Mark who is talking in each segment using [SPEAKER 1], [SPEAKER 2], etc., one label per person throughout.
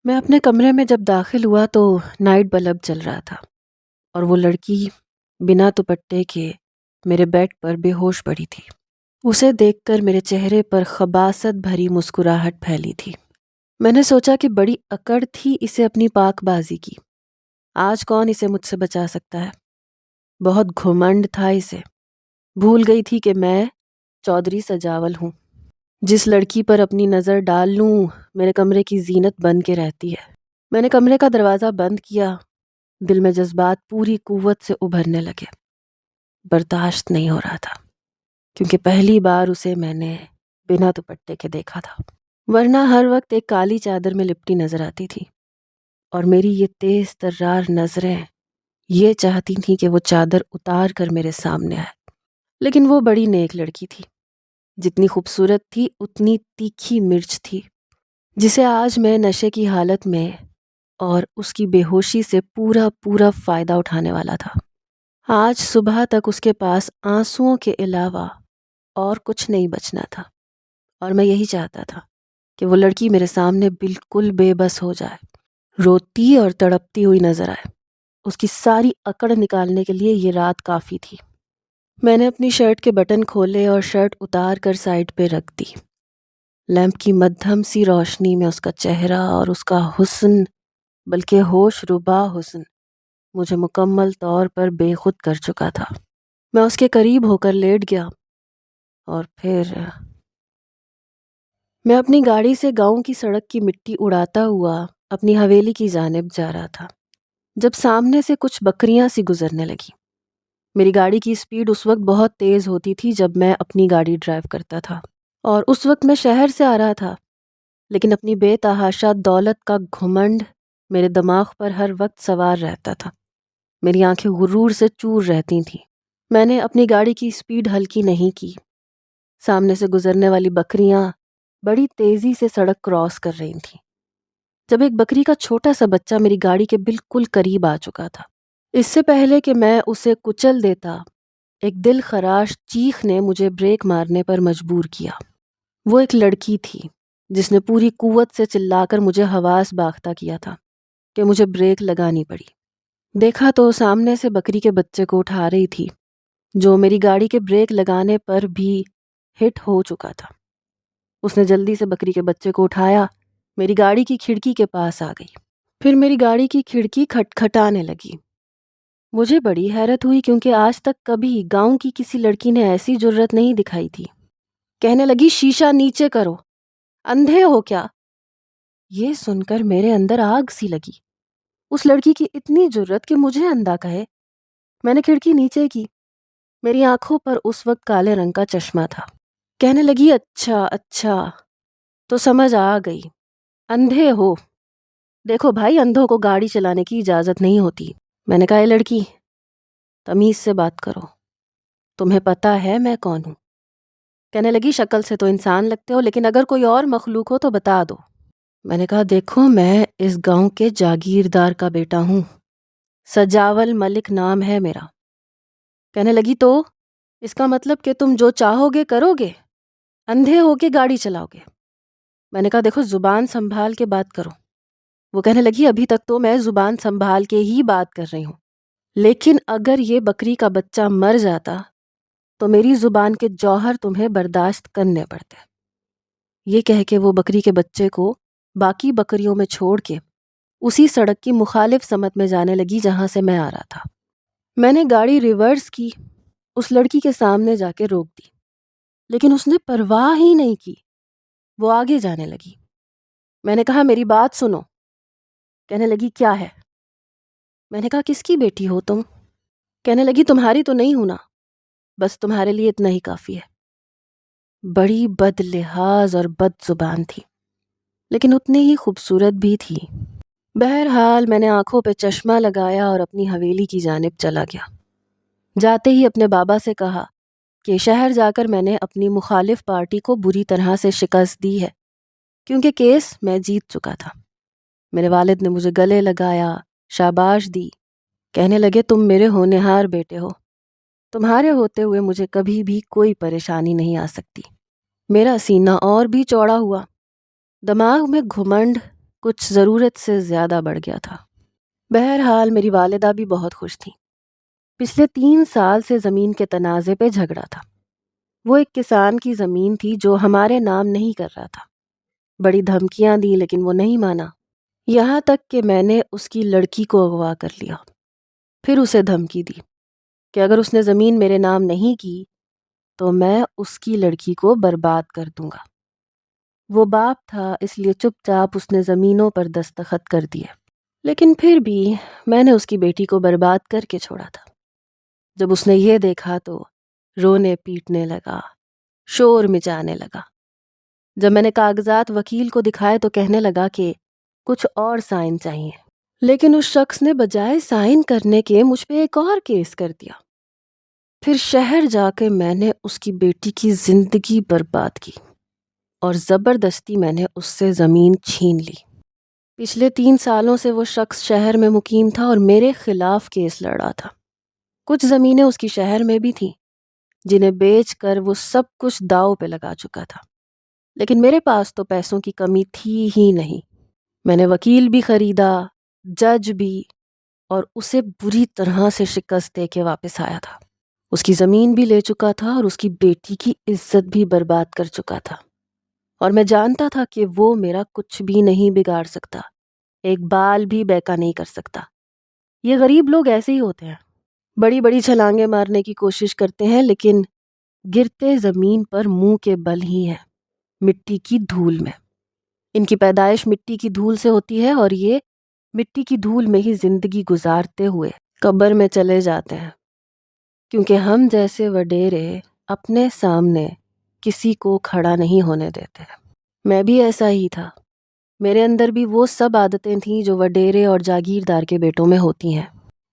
[SPEAKER 1] میں اپنے کمرے میں جب داخل ہوا تو نائٹ بلب جل رہا تھا اور وہ لڑکی بنا دوپٹے کے میرے بیڈ پر بے ہوش پڑی تھی۔ اسے دیکھ کر میرے چہرے پر خباثت بھری مسکراہٹ پھیلی تھی۔ میں نے سوچا کہ بڑی اکڑ تھی اسے اپنی پاک بازی کی۔ آج کون اسے مجھ سے بچا سکتا ہے؟ بہت گھمنڈ تھا اسے۔ بھول گئی تھی کہ میں چودھری سجاول ہوں۔ جس لڑکی پر اپنی نظر ڈال لوں میرے کمرے کی زینت بن کے رہتی ہے۔ میں نے کمرے کا دروازہ بند کیا۔ دل میں جذبات پوری قوت سے ابھرنے لگے۔ برداشت نہیں ہو رہا تھا کیونکہ پہلی بار اسے میں نے بنا دوپٹے کے دیکھا تھا، ورنہ ہر وقت ایک کالی چادر میں لپٹی نظر آتی تھی، اور میری یہ تیز ترار نظریں یہ چاہتی تھیں کہ وہ چادر اتار کر میرے سامنے آئے۔ لیکن وہ بڑی نیک لڑکی تھی، جتنی خوبصورت تھی اتنی تیکھی مرچ تھی، جسے آج میں نشے کی حالت میں اور اس کی بے ہوشی سے پورا فائدہ اٹھانے والا تھا۔ آج صبح تک اس کے پاس آنسوؤں کے علاوہ اور کچھ نہیں بچنا تھا، اور میں یہی چاہتا تھا کہ وہ لڑکی میرے سامنے بالکل بے بس ہو جائے، روتی اور تڑپتی ہوئی نظر آئے۔ اس کی ساری اکڑ نکالنے کے لیے یہ رات کافی تھی۔ میں نے اپنی شرٹ کے بٹن کھولے اور شرٹ اتار کر سائڈ پہ رکھ دی۔ لیمپ کی مدھم سی روشنی میں اس کا چہرہ اور اس کا حسن، بلکہ ہوش ربا حسن، مجھے مکمل طور پر بے خود کر چکا تھا۔ میں اس کے قریب ہو کر لیٹ گیا، اور پھر میں اپنی گاڑی سے گاؤں کی سڑک کی مٹی اڑاتا ہوا اپنی حویلی کی جانب جا رہا تھا، جب سامنے سے کچھ بکریاں سی گزرنے لگی۔ میری گاڑی کی سپیڈ اس وقت بہت تیز ہوتی تھی جب میں اپنی گاڑی ڈرائیو کرتا تھا، اور اس وقت میں شہر سے آ رہا تھا، لیکن اپنی بے تحاشا دولت کا گھمنڈ میرے دماغ پر ہر وقت سوار رہتا تھا۔ میری آنکھیں غرور سے چور رہتی تھیں۔ میں نے اپنی گاڑی کی سپیڈ ہلکی نہیں کی۔ سامنے سے گزرنے والی بکریاں بڑی تیزی سے سڑک کراس کر رہی تھیں، جب ایک بکری کا چھوٹا سا بچہ میری گاڑی کے بالکل قریب آ چکا تھا۔ اس سے پہلے کہ میں اسے کچل دیتا، ایک دل خراش چیخ نے مجھے بریک مارنے پر مجبور کیا۔ وہ ایک لڑکی تھی جس نے پوری قوت سے چلا کر مجھے حواس باختہ کیا تھا کہ مجھے بریک لگانی پڑی۔ دیکھا تو سامنے سے بکری کے بچے کو اٹھا رہی تھی، جو میری گاڑی کے بریک لگانے پر بھی ہٹ ہو چکا تھا۔ اس نے جلدی سے بکری کے بچے کو اٹھایا، میری گاڑی کی کھڑکی کے پاس آ گئی۔ پھر میری گاڑی کی کھڑکی کھٹکھٹانے لگی۔ مجھے بڑی حیرت ہوئی کیونکہ آج تک کبھی گاؤں کی کسی لڑکی نے ایسی جرت نہیں دکھائی تھی۔ کہنے لگی، شیشہ نیچے کرو، اندھے ہو کیا؟ یہ سن کر میرے اندر آگ سی لگی۔ اس لڑکی کی اتنی جرت کہ مجھے اندھا کہے۔ میں نے کھڑکی نیچے کی۔ میری آنکھوں پر اس وقت کالے رنگ کا چشمہ تھا۔ کہنے لگی، اچھا تو سمجھ آ گئی، اندھے ہو۔ دیکھو بھائی، اندھوں کو گاڑی چلانے کی اجازت نہیں ہوتی۔ میں نے کہا، اے لڑکی، تمیز سے بات کرو، تمہیں پتہ ہے میں کون ہوں؟ کہنے لگی، شکل سے تو انسان لگتے ہو، لیکن اگر کوئی اور مخلوق ہو تو بتا دو۔ میں نے کہا، دیکھو، میں اس گاؤں کے جاگیردار کا بیٹا ہوں، سجاول ملک نام ہے میرا۔ کہنے لگی، تو اس کا مطلب کہ تم جو چاہو گے کرو گے، اندھے ہو کے گاڑی چلاؤ گے؟ میں نے کہا، دیکھو، زبان سنبھال کے بات کرو۔ وہ کہنے لگی، ابھی تک تو میں زبان سنبھال کے ہی بات کر رہی ہوں، لیکن اگر یہ بکری کا بچہ مر جاتا تو میری زبان کے جوہر تمہیں برداشت کرنے پڑتے۔ یہ کہہ کے وہ بکری کے بچے کو باقی بکریوں میں چھوڑ کے اسی سڑک کی مخالف سمت میں جانے لگی جہاں سے میں آ رہا تھا۔ میں نے گاڑی ریورس کی، اس لڑکی کے سامنے جا کے روک دی، لیکن اس نے پرواہ ہی نہیں کی، وہ آگے جانے لگی۔ میں نے کہا، میری بات سنو۔ کہنے لگی، کیا ہے؟ میں نے کہا، کس کی بیٹی ہو تم؟ کہنے لگی، تمہاری تو نہیں ہوں نا، بس تمہارے لیے اتنا ہی کافی ہے۔ بڑی بد لحاظ اور بد زبان تھی، لیکن اتنی ہی خوبصورت بھی تھی۔ بہرحال میں نے آنکھوں پہ چشمہ لگایا اور اپنی حویلی کی جانب چلا گیا۔ جاتے ہی اپنے بابا سے کہا کہ شہر جا کر میں نے اپنی مخالف پارٹی کو بری طرح سے شکست دی ہے، کیونکہ کیس میں جیت چکا تھا۔ میرے والد نے مجھے گلے لگایا، شاباش دی، کہنے لگے، تم میرے ہونہار بیٹے ہو، تمہارے ہوتے ہوئے مجھے کبھی بھی کوئی پریشانی نہیں آ سکتی۔ میرا سینہ اور بھی چوڑا ہوا، دماغ میں گھمنڈ کچھ ضرورت سے زیادہ بڑھ گیا تھا۔ بہرحال میری والدہ بھی بہت خوش تھیں۔ پچھلے 3 سال سے زمین کے تنازع پہ جھگڑا تھا۔ وہ ایک کسان کی زمین تھی جو ہمارے نام نہیں کر رہا تھا۔ بڑی دھمکیاں دی لیکن وہ نہیں مانا، یہاں تک کہ میں نے اس کی لڑکی کو اغوا کر لیا۔ پھر اسے دھمکی دی کہ اگر اس نے زمین میرے نام نہیں کی تو میں اس کی لڑکی کو برباد کر دوں گا۔ وہ باپ تھا، اس لیے چپ چاپ اس نے زمینوں پر دستخط کر دیے، لیکن پھر بھی میں نے اس کی بیٹی کو برباد کر کے چھوڑا تھا۔ جب اس نے یہ دیکھا تو رونے پیٹنے لگا، شور مچانے لگا۔ جب میں نے کاغذات وکیل کو دکھائے تو کہنے لگا کہ کچھ اور سائن چاہیے، لیکن اس شخص نے بجائے سائن کرنے کے مجھ پہ ایک اور کیس کر دیا۔ پھر شہر جا کے میں نے اس کی بیٹی کی زندگی برباد کی اور زبردستی میں نے اس سے زمین چھین لی۔ پچھلے 3 سالوں سے وہ شخص شہر میں مقیم تھا اور میرے خلاف کیس لڑ رہا تھا۔ کچھ زمینیں اس کی شہر میں بھی تھیں جنہیں بیچ کر وہ سب کچھ داؤ پہ لگا چکا تھا، لیکن میرے پاس تو پیسوں کی کمی تھی ہی نہیں۔ میں نے وکیل بھی خریدا، جج بھی، اور اسے بری طرح سے شکست دے کے واپس آیا تھا۔ اس کی زمین بھی لے چکا تھا اور اس کی بیٹی کی عزت بھی برباد کر چکا تھا، اور میں جانتا تھا کہ وہ میرا کچھ بھی نہیں بگاڑ سکتا، ایک بال بھی بیکا نہیں کر سکتا۔ یہ غریب لوگ ایسے ہی ہوتے ہیں، بڑی بڑی چھلانگیں مارنے کی کوشش کرتے ہیں لیکن گرتے زمین پر منہ کے بل ہی ہیں، مٹی کی دھول میں۔ ان کی پیدائش مٹی کی دھول سے ہوتی ہے اور یہ مٹی کی دھول میں ہی زندگی گزارتے ہوئے قبر میں چلے جاتے ہیں، کیونکہ ہم جیسے وڈیرے اپنے سامنے کسی کو کھڑا نہیں ہونے دیتے۔ میں بھی ایسا ہی تھا، میرے اندر بھی وہ سب عادتیں تھیں جو وڈیرے اور جاگیردار کے بیٹوں میں ہوتی ہیں۔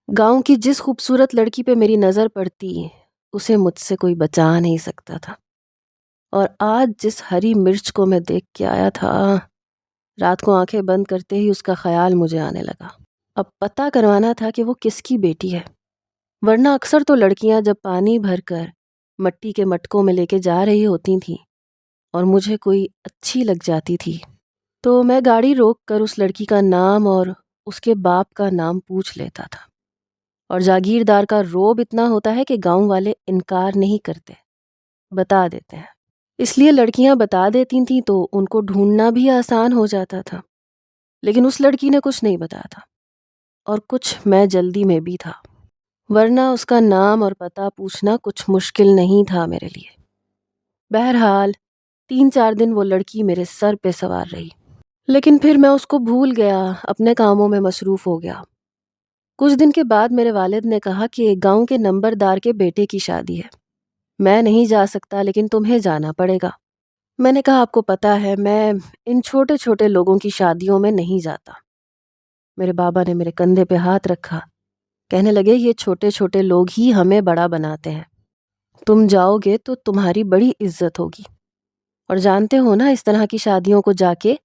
[SPEAKER 1] گاؤں کی جس خوبصورت لڑکی پہ میری نظر پڑتی اسے مجھ سے کوئی بچا نہیں سکتا تھا، اور آج جس ہری مرچ کو میں دیکھ کے آیا تھا، رات کو آنکھیں بند کرتے ہی اس کا خیال مجھے آنے لگا۔ اب پتہ کروانا تھا کہ وہ کس کی بیٹی ہے، ورنہ اکثر تو لڑکیاں جب پانی بھر کر مٹی کے مٹکوں میں لے کے جا رہی ہوتی تھیں اور مجھے کوئی اچھی لگ جاتی تھی تو میں گاڑی روک کر اس لڑکی کا نام اور اس کے باپ کا نام پوچھ لیتا تھا۔ اور جاگیردار کا روب اتنا ہوتا ہے کہ گاؤں والے انکار نہیں کرتے، بتا دیتے ہیں۔ اس لیے لڑکیاں بتا دیتی تھیں تو ان کو ڈھونڈنا بھی آسان ہو جاتا تھا، لیکن اس لڑکی نے کچھ نہیں بتایا تھا، اور کچھ میں جلدی میں بھی تھا، ورنہ اس کا نام اور پتہ پوچھنا کچھ مشکل نہیں تھا میرے لیے۔ بہرحال 3-4 دن وہ لڑکی میرے سر پہ سوار رہی، لیکن پھر میں اس کو بھول گیا، اپنے کاموں میں مصروف ہو گیا۔ کچھ دن کے بعد میرے والد نے کہا کہ گاؤں کے نمبردار کے بیٹے کی شادی ہے، میں نہیں جا سکتا لیکن تمہیں جانا پڑے گا۔ میں نے کہا آپ کو پتہ ہے میں ان چھوٹے چھوٹے لوگوں کی شادیوں میں نہیں جاتا۔ میرے بابا نے میرے کندھے پہ ہاتھ رکھا، کہنے لگے یہ چھوٹے چھوٹے لوگ ہی ہمیں بڑا بناتے ہیں، تم جاؤ گے تو تمہاری بڑی عزت ہوگی، اور جانتے ہو نا اس طرح کی شادیوں کو جا کے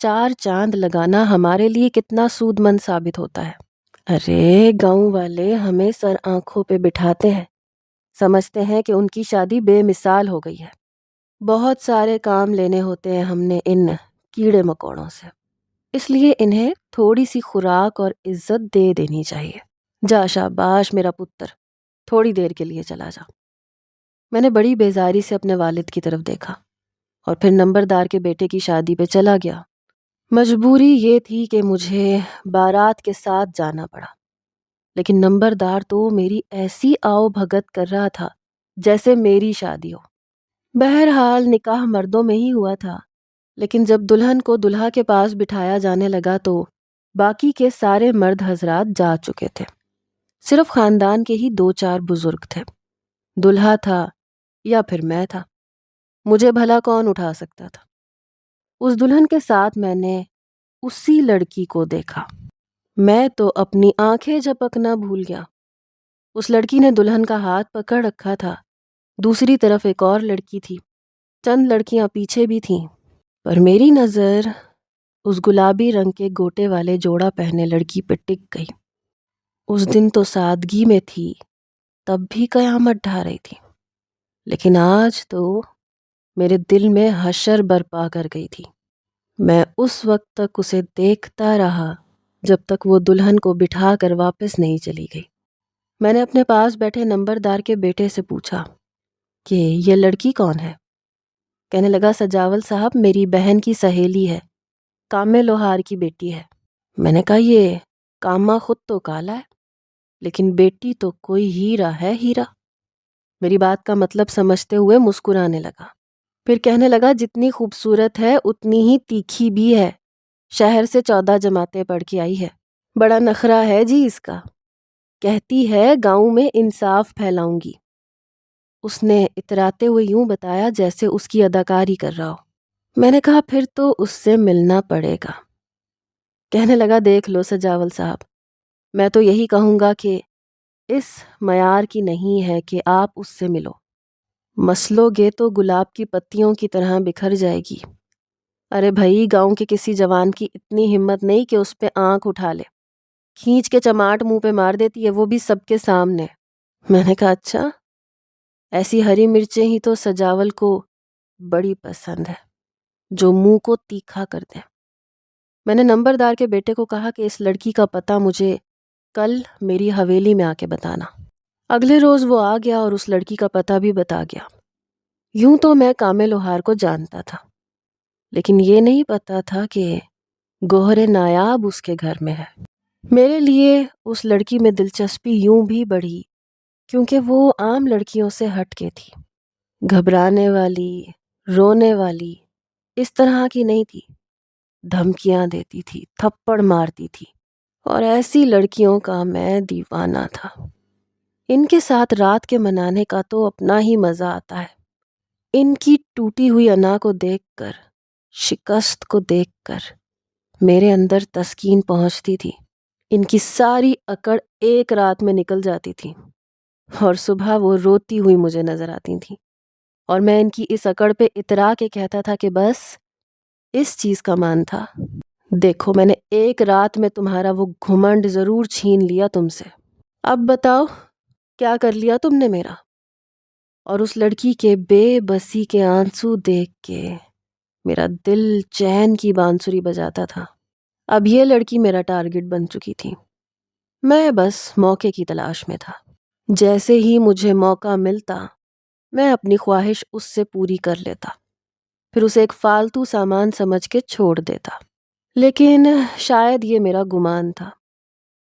[SPEAKER 1] 4 چاند لگانا ہمارے لیے کتنا سود مند ثابت ہوتا ہے۔ ارے گاؤں والے ہمیں سر آنکھوں پہ بٹھاتے ہیں، سمجھتے ہیں کہ ان کی شادی بے مثال ہو گئی ہے۔ بہت سارے کام لینے ہوتے ہیں ہم نے ان کیڑے مکوڑوں سے، اس لیے انہیں تھوڑی سی خوراک اور عزت دے دینی چاہیے۔ جا شاباش میرا پتر، تھوڑی دیر کے لیے چلا جا۔ میں نے بڑی بیزاری سے اپنے والد کی طرف دیکھا اور پھر نمبردار کے بیٹے کی شادی پہ چلا گیا۔ مجبوری یہ تھی کہ مجھے بارات کے ساتھ جانا پڑا، لیکن نمبردار تو میری ایسی آؤ بھگت کر رہا تھا جیسے میری شادی ہو۔ بہرحال نکاح مردوں میں ہی ہوا تھا، لیکن جب دلہن کو دلہا کے پاس بٹھایا جانے لگا تو باقی کے سارے مرد حضرات جا چکے تھے، صرف خاندان کے ہی 2-4 بزرگ تھے۔ دلہا تھا یا پھر میں تھا، مجھے بھلا کون اٹھا سکتا تھا۔ اس دلہن کے ساتھ میں نے اسی لڑکی کو دیکھا، میں تو اپنی آنکھیں جھپکنا بھول گیا۔ اس لڑکی نے دلہن کا ہاتھ پکڑ رکھا تھا، دوسری طرف ایک اور لڑکی تھی، چند لڑکیاں پیچھے بھی تھیں، پر میری نظر اس گلابی رنگ کے گوٹے والے جوڑا پہنے لڑکی پہ ٹک گئی۔ اس دن تو سادگی میں تھی، تب بھی قیامت ڈھا رہی تھی، لیکن آج تو میرے دل میں حشر برپا کر گئی تھی۔ میں اس وقت تک اسے دیکھتا رہا جب تک وہ دلہن کو بٹھا کر واپس نہیں چلی گئی۔ میں نے اپنے پاس بیٹھے نمبردار کے بیٹے سے پوچھا کہ یہ لڑکی کون ہے؟ کہنے لگا سجاول صاحب میری بہن کی سہیلی ہے، کامے لوہار کی بیٹی ہے۔ میں نے کہا یہ کاما خود تو کالا ہے لیکن بیٹی تو کوئی ہیرا ہے، ہیرا۔ میری بات کا مطلب سمجھتے ہوئے مسکرانے لگا، پھر کہنے لگا جتنی خوبصورت ہے اتنی ہی تیکھی بھی ہے، شہر سے 14 جماعتیں پڑھ کے آئی ہے، بڑا نخرہ ہے جی اس کا، کہتی ہے گاؤں میں انصاف پھیلاؤں گی۔ اس نے اتراتے ہوئے یوں بتایا جیسے اس کی اداکاری کر رہا ہو۔ میں نے کہا پھر تو اس سے ملنا پڑے گا۔ کہنے لگا دیکھ لو سجاول صاحب، میں تو یہی کہوں گا کہ اس معیار کی نہیں ہے کہ آپ اس سے ملو، مسلو گے تو گلاب کی پتیوں کی طرح بکھر جائے گی۔ ارے بھائی گاؤں کے کسی جوان کی اتنی ہمت نہیں کہ اس پہ آنکھ اٹھا لے، کھینچ کے چماٹ منہ پہ مار دیتی ہے، وہ بھی سب کے سامنے۔ میں نے کہا اچھا، ایسی ہری مرچیں ہی تو سجاول کو بڑی پسند ہے جو منہ کو تیکھا کر دیں۔ میں نے نمبردار کے بیٹے کو کہا کہ اس لڑکی کا پتہ مجھے کل میری حویلی میں آ کے بتانا۔ اگلے روز وہ آ گیا اور اس لڑکی کا پتہ بھی بتا گیا۔ یوں تو میں کامے لوہار کو جانتا تھا لیکن یہ نہیں پتا تھا کہ گوہر نایاب اس کے گھر میں ہے۔ میرے لیے اس لڑکی میں دلچسپی یوں بھی بڑھی کیونکہ وہ عام لڑکیوں سے ہٹ کے تھی، گھبرانے والی، رونے والی، اس طرح کی نہیں تھی، دھمکیاں دیتی تھی، تھپڑ مارتی تھی، اور ایسی لڑکیوں کا میں دیوانہ تھا۔ ان کے ساتھ رات کے منانے کا تو اپنا ہی مزہ آتا ہے۔ ان کی ٹوٹی ہوئی انا کو دیکھ کر، شکست کو دیکھ کر میرے اندر تسکین پہنچتی تھی۔ ان کی ساری اکڑ ایک رات میں نکل جاتی تھی اور صبح وہ روتی ہوئی مجھے نظر آتی تھیں، اور میں ان کی اس اکڑ پہ اترا کے کہتا تھا کہ بس اس چیز کا مان تھا، دیکھو میں نے ایک رات میں تمہارا وہ گھمنڈ ضرور چھین لیا تم سے، اب بتاؤ کیا کر لیا تم نے میرا؟ اور اس لڑکی کے بے بسی کے آنسو دیکھ کے میرا دل چین کی بانسری بجاتا تھا۔ اب یہ لڑکی میرا ٹارگٹ بن چکی تھی، میں بس موقع کی تلاش میں تھا۔ جیسے ہی مجھے موقع ملتا میں اپنی خواہش اس سے پوری کر لیتا، پھر اسے ایک فالتو سامان سمجھ کے چھوڑ دیتا۔ لیکن شاید یہ میرا گمان تھا،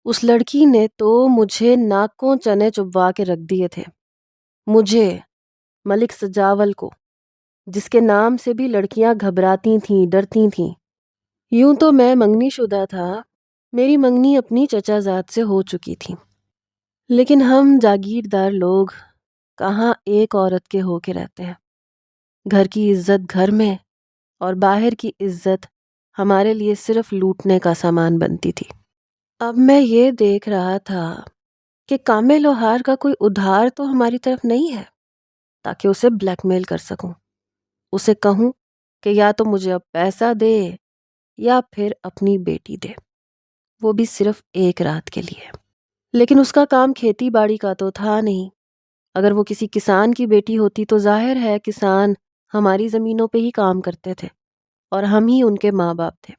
[SPEAKER 1] اس لڑکی نے تو مجھے ناکوں چنے چبوا کے رکھ دیے تھے، مجھے، ملک سجاول کو، جس کے نام سے بھی لڑکیاں گھبراتی تھیں، ڈرتی تھیں۔ یوں تو میں منگنی شدہ تھا، میری منگنی اپنی چچا زاد سے ہو چکی تھی، لیکن ہم جاگیردار لوگ کہاں ایک عورت کے ہو کے رہتے ہیں۔ گھر کی عزت گھر میں اور باہر کی عزت ہمارے لیے صرف لوٹنے کا سامان بنتی تھی۔ اب میں یہ دیکھ رہا تھا کہ کامے لوہار کا کوئی ادھار تو ہماری طرف نہیں ہے تاکہ اسے بلیک میل کر سکوں، اسے کہوں کہ یا تو مجھے اب پیسہ دے یا پھر اپنی بیٹی دے، وہ بھی صرف ایک رات کے لیے۔ لیکن اس کا کام کھیتی باڑی کا تو تھا نہیں، اگر وہ کسی کسان کی بیٹی ہوتی تو ظاہر ہے کسان ہماری زمینوں پہ ہی کام کرتے تھے اور ہم ہی ان کے ماں باپ تھے،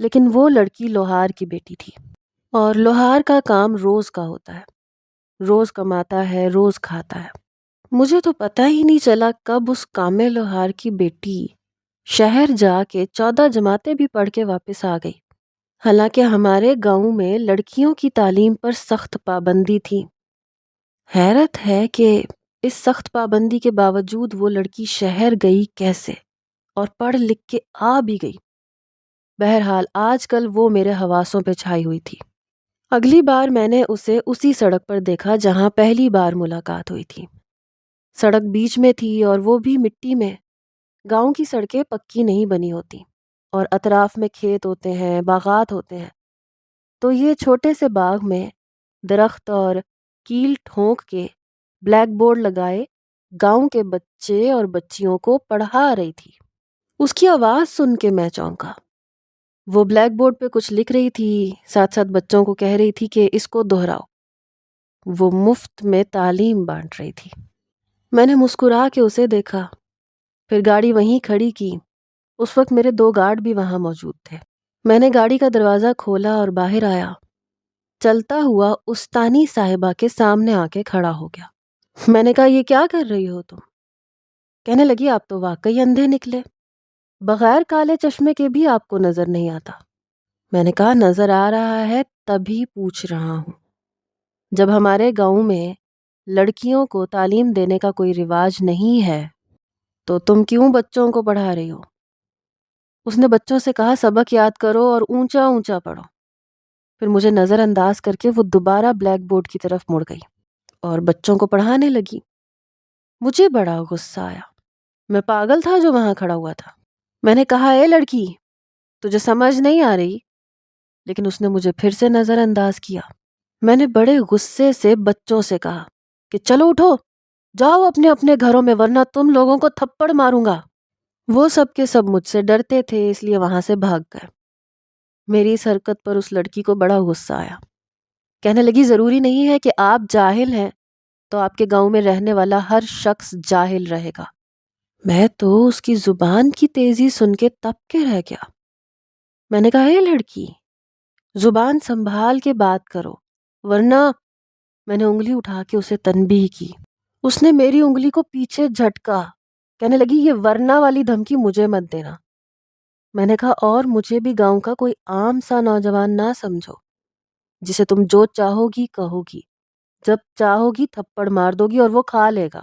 [SPEAKER 1] لیکن وہ لڑکی لوہار کی بیٹی تھی، اور لوہار کا کام روز کا ہوتا ہے، روز کماتا ہے، روز کھاتا ہے۔ مجھے تو پتہ ہی نہیں چلا کب اس کامے لوہار کی بیٹی شہر جا کے 14 جماعتیں بھی پڑھ کے واپس آ گئی، حالانکہ ہمارے گاؤں میں لڑکیوں کی تعلیم پر سخت پابندی تھی۔ حیرت ہے کہ اس سخت پابندی کے باوجود وہ لڑکی شہر گئی کیسے اور پڑھ لکھ کے آ بھی گئی۔ بہرحال آج کل وہ میرے حواسوں پہ چھائی ہوئی تھی۔ اگلی بار میں نے اسے اسی سڑک پر دیکھا جہاں پہلی بار ملاقات ہوئی تھی۔ سڑک بیچ میں تھی اور وہ بھی مٹی میں، گاؤں کی سڑکیں پکی نہیں بنی ہوتی اور اطراف میں کھیت ہوتے ہیں، باغات ہوتے ہیں، تو یہ چھوٹے سے باغ میں درخت اور کیل ٹھونک کے بلیک بورڈ لگائے گاؤں کے بچے اور بچیوں کو پڑھا رہی تھی۔ اس کی آواز سن کے میں چونکا، وہ بلیک بورڈ پہ کچھ لکھ رہی تھی، ساتھ ساتھ بچوں کو کہہ رہی تھی کہ اس کو دہراؤ، وہ مفت میں تعلیم بانٹ رہی تھی۔ میں نے مسکرا کے اسے دیکھا، پھر گاڑی وہیں کھڑی کی اس وقت میرے 2 گارڈ بھی وہاں موجود تھے۔ میں نے گاڑی کا دروازہ کھولا اور باہر آیا۔ چلتا ہوا استانی صاحبہ کے سامنے آ کے کھڑا ہو گیا۔ میں نے کہا یہ کیا کر رہی ہو تم؟ کہنے لگی آپ تو واقعی اندھے نکلے، بغیر کالے چشمے کے بھی آپ کو نظر نہیں آتا۔ میں نے کہا نظر آ رہا ہے تبھی پوچھ رہا ہوں۔ جب ہمارے گاؤں میں لڑکیوں کو تعلیم دینے کا کوئی رواج نہیں ہے تو تم کیوں بچوں کو پڑھا رہی ہو؟ اس نے بچوں سے کہا سبق یاد کرو اور اونچا اونچا پڑھو۔ پھر مجھے نظر انداز کر کے وہ دوبارہ بلیک بورڈ کی طرف مڑ گئی اور بچوں کو پڑھانے لگی۔ مجھے بڑا غصہ آیا۔ میں پاگل تھا جو وہاں کھڑا ہوا تھا۔ میں نے کہا اے لڑکی، تجھے سمجھ نہیں آ رہی؟ لیکن اس نے مجھے پھر سے نظر انداز کیا۔ میں نے بڑے غصے سے بچوں سے کہا کہ چلو اٹھو، جاؤ اپنے اپنے گھروں میں ورنہ تم لوگوں کو تھپڑ ماروں گا۔ وہ سب کے سب مجھ سے ڈرتے تھے اس لیے وہاں سے بھاگ گئے۔ میری اس حرکت پر اس لڑکی کو بڑا غصہ آیا۔ کہنے لگی ضروری نہیں ہے کہ آپ جاہل ہیں تو آپ کے گاؤں میں رہنے والا ہر شخص جاہل رہے گا۔ میں تو اس کی زبان کی تیزی سن کے تپ کے رہ گیا۔ میں نے کہا اے لڑکی، زبان سنبھال کے بات کرو ورنہ… میں نے انگلی اٹھا کے اسے تنبیہ کی۔ اس نے میری انگلی کو پیچھے جھٹکا۔ کہنے لگی یہ ورنہ والی دھمکی مجھے مت دینا۔ میں نے کہا اور مجھے بھی گاؤں کا کوئی عام سا نوجوان نہ سمجھو جسے تم جو چاہو گی کہو گی، جب چاہو گی تھپڑ مار دو گی اور وہ کھا لے گا۔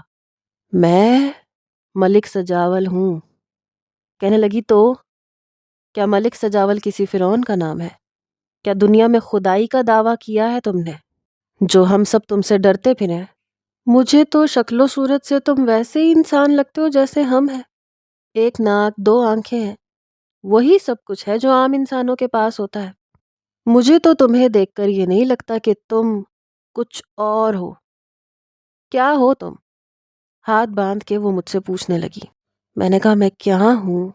[SPEAKER 1] میں ملک سجاول ہوں۔ کہنے لگی تو کیا ملک سجاول کسی فرعون کا نام ہے؟ کیا دنیا میں خدائی کا دعویٰ کیا ہے تم نے جو ہم سب تم سے ڈرتے پھریں؟ مجھے تو شکل و صورت سے تم ویسے ہی انسان لگتے ہو جیسے ہم ہیں، 1 ناک 2 آنکھیں ہیں، وہی سب کچھ ہے جو عام انسانوں کے پاس ہوتا ہے۔ مجھے تو تمہیں دیکھ کر یہ نہیں لگتا کہ تم کچھ اور ہو۔ کیا ہو تم؟ ہاتھ باندھ کے وہ مجھ سے پوچھنے لگی۔ میں نے کہا میں کیا ہوں؟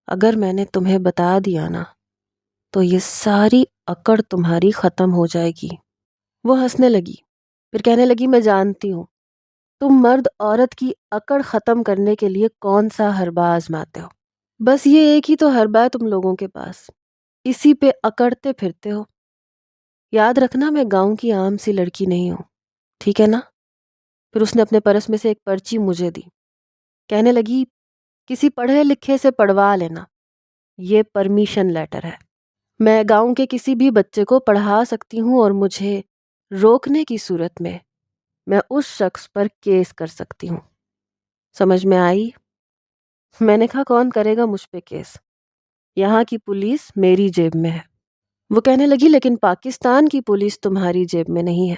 [SPEAKER 1] اگر میں نے تمہیں بتا دیا نا تو یہ ساری اکڑ تمہاری ختم ہو جائے گی۔ وہ ہنسنے لگی، پھر کہنے لگی میں جانتی ہوں تم مرد عورت کی اکڑ ختم کرنے کے لیے کون سا حربہ آزماتے ہو۔ بس یہ ایک ہی تو حربہ ہے تم لوگوں کے پاس، اسی پہ اکڑتے پھرتے ہو۔ یاد رکھنا میں گاؤں کی عام سی لڑکی نہیں ہوں، ٹھیک ہے نا؟ پھر اس نے اپنے پرس میں سے ایک پرچی مجھے دی۔ کہنے لگی کسی پڑھے لکھے سے پڑھوا لینا، یہ پرمیشن لیٹر ہے۔ میں گاؤں کے کسی بھی بچے کو پڑھا سکتی ہوں اور مجھے روکنے کی صورت میں اس شخص پر کیس کر سکتی ہوں۔ سمجھ میں آئی؟ میں نے کہا کون کرے گا مجھ پہ کیس؟ یہاں کی پولیس میری جیب میں ہے۔ وہ کہنے لگی لیکن پاکستان کی پولیس تمہاری جیب میں نہیں ہے۔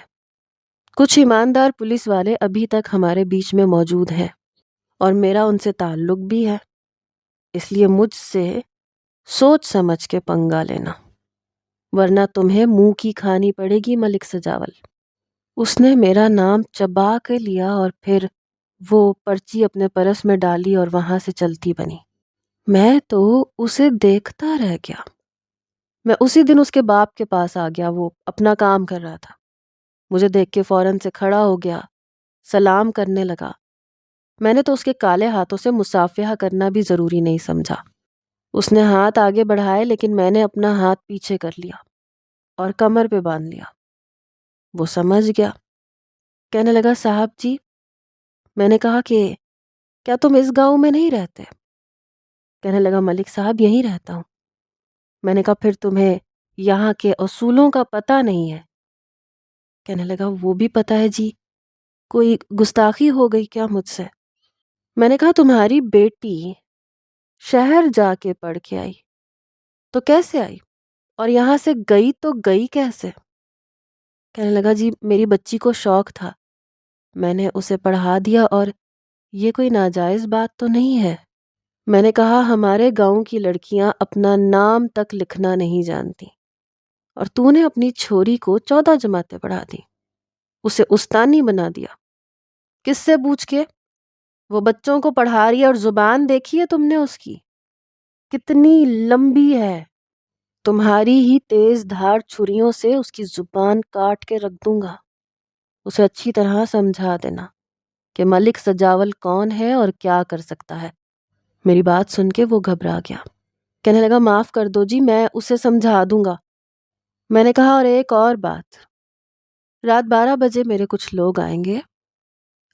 [SPEAKER 1] کچھ ایماندار پولیس والے ابھی تک ہمارے بیچ میں موجود ہیں اور میرا ان سے تعلق بھی ہے، اس لیے مجھ سے سوچ سمجھ کے پنگا لینا ورنہ تمہیں منہ کی کھانی پڑے گی ملک سجاول۔ اس نے میرا نام چبا کے لیا اور پھر وہ پرچی اپنے پرس میں ڈالی اور وہاں سے چلتی بنی۔ میں تو اسے دیکھتا رہ گیا۔ میں اسی دن اس کے باپ کے پاس آ گیا، وہ اپنا کام کر رہا تھا۔ مجھے دیکھ کے فوراً سے کھڑا ہو گیا، سلام کرنے لگا۔ میں نے تو اس کے کالے ہاتھوں سے مصافحہ کرنا بھی ضروری نہیں سمجھا۔ اس نے ہاتھ آگے بڑھائے لیکن میں نے اپنا ہاتھ پیچھے کر لیا اور کمر پہ باندھ لیا۔ وہ سمجھ گیا۔ کہنے لگا صاحب جی، میں نے کہا کہ کیا تم اس گاؤں میں نہیں رہتے؟ کہنے لگا ملک صاحب یہیں رہتا ہوں۔ میں نے کہا پھر تمہیں یہاں کے اصولوں کا پتہ نہیں ہے؟ کہنے لگا وہ بھی پتہ ہے جی، کوئی گستاخی ہو گئی کیا مجھ سے؟ میں نے کہا تمہاری بیٹی شہر جا کے پڑھ کے آئی تو کیسے آئی اور یہاں سے گئی تو گئی کیسے؟ کہنے لگا جی میری بچی کو شوق تھا، میں نے اسے پڑھا دیا اور یہ کوئی ناجائز بات تو نہیں ہے۔ میں نے کہا ہمارے گاؤں کی لڑکیاں اپنا نام تک لکھنا نہیں جانتی اور تو نے اپنی چھوری کو 14 جماعتیں پڑھا دی، اسے استانی بنا دیا۔ کس سے پوچھ کے؟ وہ بچوں کو پڑھا رہی ہے اور زبان دیکھی ہے تم نے اس کی کتنی لمبی ہے؟ تمہاری ہی تیز دھار چھریوں سے اس کی زبان کاٹ کے رکھ دوں گا۔ اسے اچھی طرح سمجھا دینا کہ ملک سجاول کون ہے اور کیا کر سکتا ہے۔ میری بات سن کے وہ گھبرا گیا، کہنے لگا معاف کر دو جی، میں اسے سمجھا دوں گا۔ میں نے کہا اور ایک اور بات، رات 12 بجے میرے کچھ لوگ آئیں گے،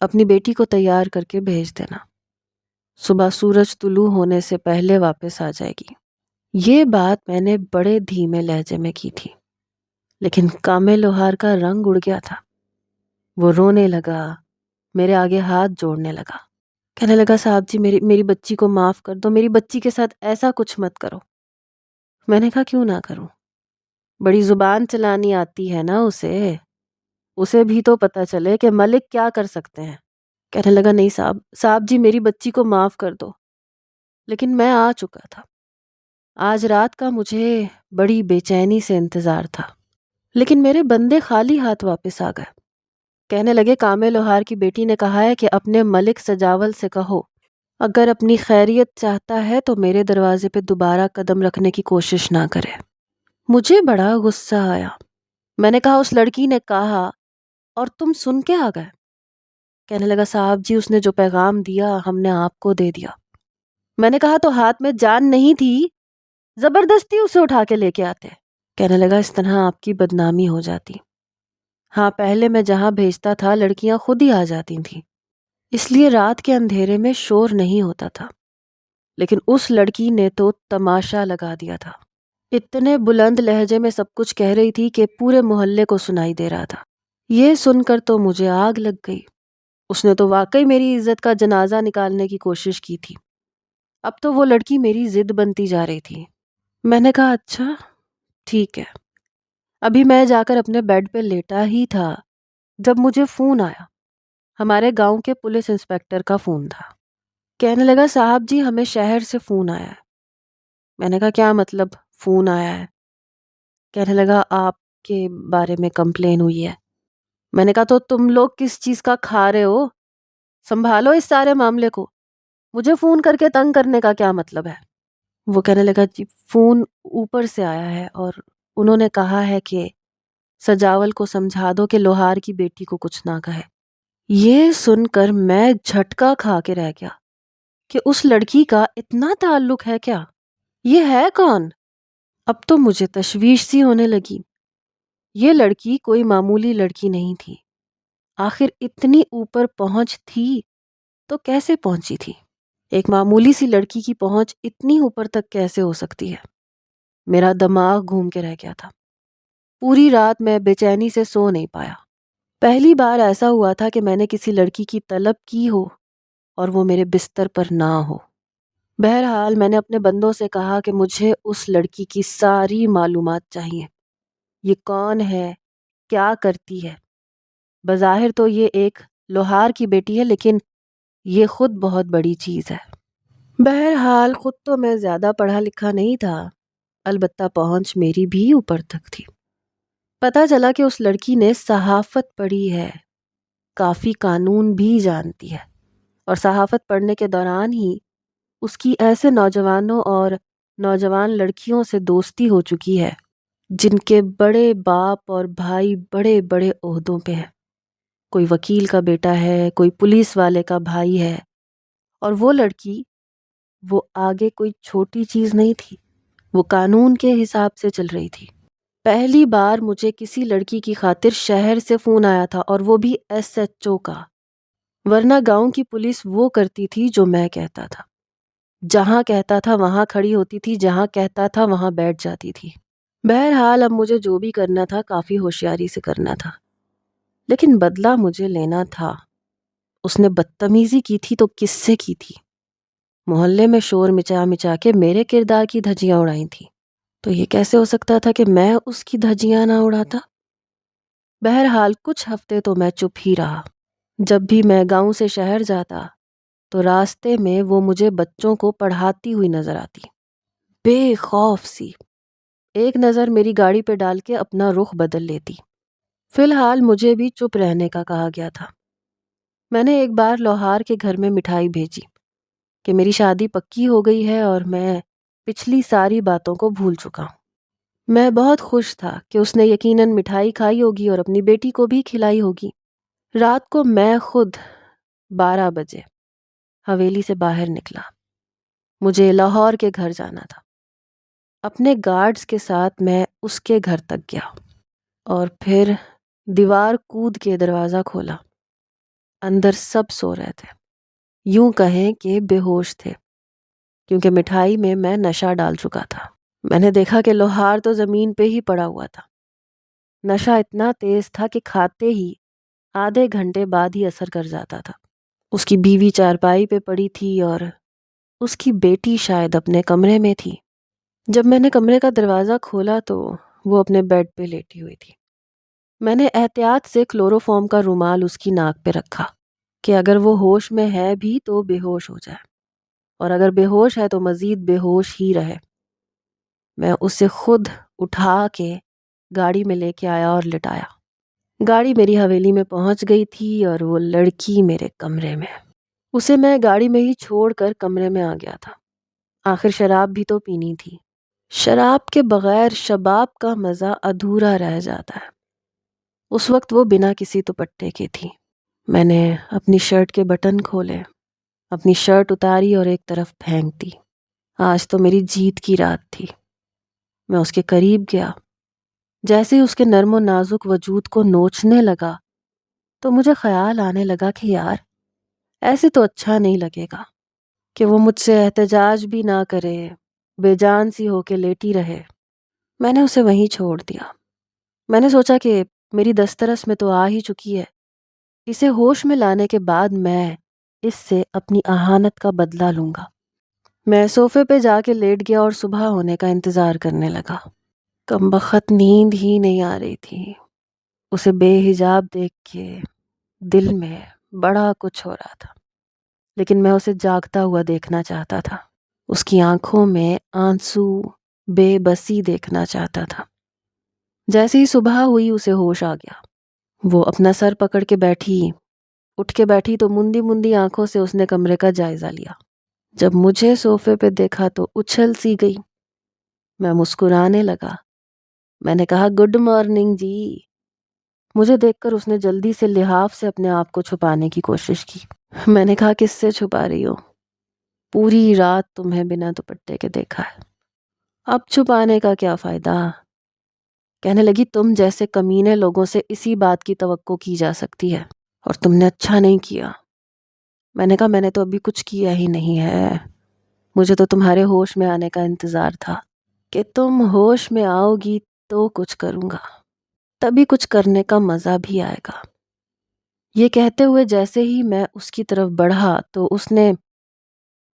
[SPEAKER 1] اپنی بیٹی کو تیار کر کے بھیج دینا، صبح سورج طلوع ہونے سے پہلے واپس آ جائے گی۔ یہ بات میں نے بڑے دھیمے لہجے میں کی تھی، لیکن کامل لوہار کا رنگ اڑ گیا تھا۔ وہ رونے لگا، میرے آگے ہاتھ جوڑنے لگا، کہنے لگا صاحب جی میری بچی کو معاف کر دو، میری بچی کے ساتھ ایسا کچھ مت کرو۔ میں نے کہا کیوں نہ کروں، بڑی زبان چلانی آتی ہے نا اسے بھی تو پتہ چلے کہ ملک کیا کر سکتے ہیں۔ کہنے لگا نہیں صاحب جی میری بچی کو معاف کر دو۔ لیکن میں آ چکا تھا، آج رات کا مجھے بڑی بے چینی سے انتظار تھا، لیکن میرے بندے خالی ہاتھ واپس آ گئے۔ کہنے لگے کامل لوہار کی بیٹی نے کہا ہے کہ اپنے ملک سجاول سے کہو اگر اپنی خیریت چاہتا ہے تو میرے دروازے پہ دوبارہ قدم رکھنے کی کوشش نہ کرے۔ مجھے بڑا غصہ آیا، میں نے کہا اس لڑکی نے کہا اور تم سن کے آ گئے؟ کہنے لگا صاحب جی اس نے جو پیغام دیا ہم نے آپ کو دے دیا۔ میں نے کہا تو ہاتھ میں جان نہیں تھی، زبردستی اسے اٹھا کے لے کے آتے۔ کہنے لگا اس طرح آپ کی بدنامی ہو جاتی۔ ہاں پہلے میں جہاں بھیجتا تھا لڑکیاں خود ہی آ جاتی تھیں، اس لیے رات کے اندھیرے میں شور نہیں ہوتا تھا، لیکن اس لڑکی نے تو تماشا لگا دیا تھا، اتنے بلند لہجے میں سب کچھ کہہ رہی تھی کہ پورے محلے کو سنائی دے رہا تھا۔ یہ سن کر تو مجھے آگ لگ گئی، اس نے تو واقعی میری عزت کا جنازہ نکالنے کی کوشش کی تھی۔ اب تو وہ لڑکی میری ضد بنتی جا رہی تھی۔ میں نے کہا اچھا ٹھیک ہے۔ ابھی میں جا کر اپنے بیڈ پہ لیٹا ہی تھا جب مجھے فون آیا، ہمارے گاؤں کے پولیس انسپکٹر کا فون تھا۔ کہنے لگا صاحب جی ہمیں شہر سے فون آیا ہے۔ میں نے کہا کیا مطلب فون آیا ہے؟ کہنے لگا آپ کے بارے میں کمپلین ہوئی ہے۔ میں نے کہا تو تم لوگ کس چیز کا کھا رہے ہو؟ سنبھالو اس سارے معاملے کو، مجھے فون کر کے تنگ کرنے کا کیا مطلب ہے؟ وہ کہنے لگا جی فون اوپر سے آیا ہے اور انہوں نے کہا ہے کہ سجاول کو سمجھا دو کہ لوہار کی بیٹی کو کچھ نہ کہے۔ یہ سن کر میں جھٹکا کھا کے رہ گیا کہ اس لڑکی کا اتنا تعلق ہے کیا؟ یہ ہے کون؟ اب تو مجھے تشویش سی ہونے لگی۔ یہ لڑکی کوئی معمولی لڑکی نہیں تھی، آخر اتنی اوپر پہنچ تھی تو کیسے پہنچی تھی؟ ایک معمولی سی لڑکی کی پہنچ اتنی اوپر تک کیسے ہو سکتی ہے؟ میرا دماغ گھوم کے رہ گیا تھا، پوری رات میں بے چینی سے سو نہیں پایا۔ پہلی بار ایسا ہوا تھا کہ میں نے کسی لڑکی کی طلب کی ہو اور وہ میرے بستر پر نہ ہو۔ بہرحال میں نے اپنے بندوں سے کہا کہ مجھے اس لڑکی کی ساری معلومات چاہیے، یہ کون ہے، کیا کرتی ہے۔ بظاہر تو یہ ایک لوہار کی بیٹی ہے لیکن یہ خود بہت بڑی چیز ہے۔ بہرحال خود تو میں زیادہ پڑھا لکھا نہیں تھا، البتہ پہنچ میری بھی اوپر تک تھی۔ پتہ چلا کہ اس لڑکی نے صحافت پڑھی ہے، کافی قانون بھی جانتی ہے، اور صحافت پڑھنے کے دوران ہی اس کی ایسے نوجوانوں اور نوجوان لڑکیوں سے دوستی ہو چکی ہے جن کے بڑے باپ اور بھائی بڑے بڑے عہدوں پہ ہیں۔ کوئی وکیل کا بیٹا ہے، کوئی پولیس والے کا بھائی ہے، اور وہ لڑکی وہ آگے کوئی چھوٹی چیز نہیں تھی، وہ قانون کے حساب سے چل رہی تھی۔ پہلی بار مجھے کسی لڑکی کی خاطر شہر سے فون آیا تھا اور وہ بھی SHO کا، ورنہ گاؤں کی پولیس وہ کرتی تھی جو میں کہتا تھا، جہاں کہتا تھا وہاں کھڑی ہوتی تھی، جہاں کہتا تھا وہاں بیٹھ جاتی تھی۔ بہرحال اب مجھے جو بھی کرنا تھا کافی ہوشیاری سے کرنا تھا، لیکن بدلہ مجھے لینا تھا۔ اس نے بدتمیزی کی تھی تو کس سے کی تھی؟ محلے میں شور مچا مچا کے میرے کردار کی دھجیاں اڑائی تھی، تو یہ کیسے ہو سکتا تھا کہ میں اس کی دھجیاں نہ اڑاتا؟ بہرحال کچھ ہفتے تو میں چپ ہی رہا۔ جب بھی میں گاؤں سے شہر جاتا تو راستے میں وہ مجھے بچوں کو پڑھاتی ہوئی نظر آتی، بے خوف سی، ایک نظر میری گاڑی پہ ڈال کے اپنا رخ بدل لیتی۔ فی الحال مجھے بھی چپ رہنے کا کہا گیا تھا۔ میں نے ایک بار لوہار کے گھر میں مٹھائی بھیجی کہ میری شادی پکی ہو گئی ہے اور میں پچھلی ساری باتوں کو بھول چکا ہوں۔ میں بہت خوش تھا کہ اس نے یقیناً مٹھائی کھائی ہوگی اور اپنی بیٹی کو بھی کھلائی ہوگی۔ رات کو میں خود 12 بجے حویلی سے باہر نکلا۔ مجھے لاہور کے گھر جانا تھا۔ اپنے گارڈز کے ساتھ میں اس کے گھر تک گیا اور پھر دیوار کود کے دروازہ کھولا۔ اندر سب سو رہے تھے، یوں کہیں کہ بے ہوش تھے، کیونکہ مٹھائی میں میں نشہ ڈال چکا تھا۔ میں نے دیکھا کہ لوہار تو زمین پہ ہی پڑا ہوا تھا۔ نشہ اتنا تیز تھا کہ کھاتے ہی آدھے گھنٹے بعد ہی اثر کر جاتا تھا۔ اس کی بیوی چارپائی پہ پڑی تھی اور اس کی بیٹی شاید اپنے کمرے میں تھی۔ جب میں نے کمرے کا دروازہ کھولا تو وہ اپنے بیڈ پہ لیٹی ہوئی تھی۔ میں نے احتیاط سے کلوروفارم کا رومال اس کی ناک پہ رکھا کہ اگر وہ ہوش میں ہے بھی تو بے ہوش ہو جائے، اور اگر بے ہوش ہے تو مزید بے ہوش ہی رہے۔ میں اسے خود اٹھا کے گاڑی میں لے کے آیا اور لٹایا۔ گاڑی میری حویلی میں پہنچ گئی تھی اور وہ لڑکی میرے کمرے میں۔ اسے میں گاڑی میں ہی چھوڑ کر کمرے میں آ گیا تھا۔ آخر شراب بھی تو پینی تھی۔ شراب کے بغیر شباب کا مزہ ادھورا رہ جاتا ہے۔ اس وقت وہ بنا کسی دوپٹے کے تھی۔ میں نے اپنی شرٹ کے بٹن کھولے، اپنی شرٹ اتاری اور ایک طرف پھینک دی۔ آج تو میری جیت کی رات تھی۔ میں اس کے قریب گیا۔ جیسے ہی اس کے نرم و نازک وجود کو نوچنے لگا تو مجھے خیال آنے لگا کہ یار ایسے تو اچھا نہیں لگے گا کہ وہ مجھ سے احتجاج بھی نہ کرے، بے جان سی ہو کے لیٹی رہے۔ میں نے اسے وہیں چھوڑ دیا۔ میں نے سوچا کہ میری دسترس میں تو آ ہی چکی ہے، اسے ہوش میں لانے کے بعد میں اس سے اپنی اہانت کا بدلہ لوں گا۔ میں صوفے پہ جا کے لیٹ گیا اور صبح ہونے کا انتظار کرنے لگا۔ کمبخت نیند ہی نہیں آ رہی تھی۔ اسے بے حجاب دیکھ کے دل میں بڑا کچھ ہو رہا تھا، لیکن میں اسے جاگتا ہوا دیکھنا چاہتا تھا۔ اس کی آنکھوں میں آنسو، بے بسی دیکھنا چاہتا تھا۔ جیسے ہی صبح ہوئی اسے ہوش آ گیا۔ وہ اپنا سر پکڑ کے بیٹھی، اٹھ کے بیٹھی تو مندی مندی آنکھوں سے اس نے کمرے کا جائزہ لیا۔ جب مجھے صوفے پہ دیکھا تو اچھل سی گئی۔ میں مسکرانے لگا۔ میں نے کہا گڈ مارننگ جی۔ مجھے دیکھ کر اس نے جلدی سے لحاف سے اپنے آپ کو چھپانے کی کوشش کی۔ میں نے کہا کس سے چھپا رہی ہو؟ پوری رات تمہیں بنا دوپٹے کے دیکھا ہے، اب چھپانے کا کیا فائدہ؟ کہنے لگی تم جیسے کمینے لوگوں سے اسی بات کی توقع کی جا سکتی ہے اور تم نے اچھا نہیں کیا۔ میں نے کہا میں نے تو ابھی کچھ کیا ہی نہیں ہے، مجھے تو تمہارے ہوش میں آنے کا انتظار تھا کہ تم ہوش میں آؤ گی تو کچھ کروں گا، تبھی کچھ کرنے کا مزہ بھی آئے گا۔ یہ کہتے ہوئے جیسے ہی میں اس کی طرف بڑھا تو اس نے